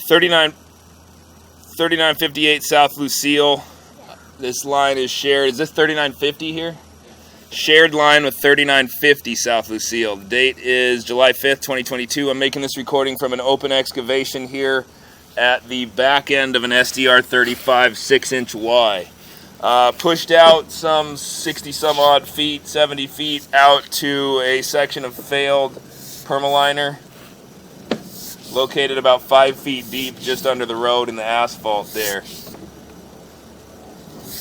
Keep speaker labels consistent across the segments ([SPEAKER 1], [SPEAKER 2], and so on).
[SPEAKER 1] 3958 South Lucille. This line is shared. Is this 3950 here? Shared line with 3950 South Lucille. The date is July 5th, 2022. I'm making this recording from an open excavation here at the back end of an SDR 35 6-inch Y. Pushed out some 60 some odd feet, 70 feet out to a section of failed permaliner located about 5 feet deep just under the road in the asphalt there.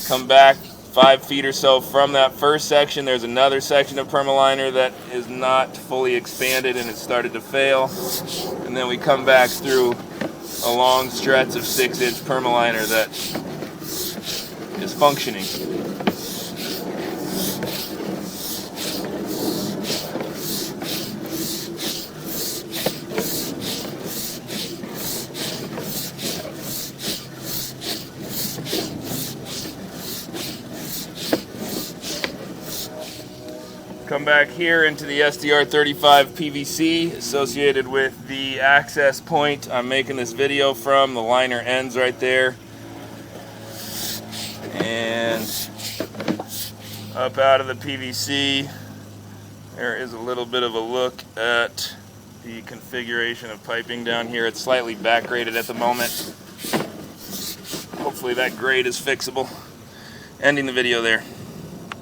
[SPEAKER 1] Come back 5 feet or so from that first section, there's another section of permaliner that is not fully expanded and it started to fail. And then we come back through a long stretch of 6-inch permaliner that is functioning. Come back here into the SDR 35 PVC associated with the access point I'm making this video from. The liner ends right there. And up out of the PVC, there is a little bit of a look at the configuration of piping down here. It's slightly back graded at the moment. Hopefully that grade is fixable. Ending the video there.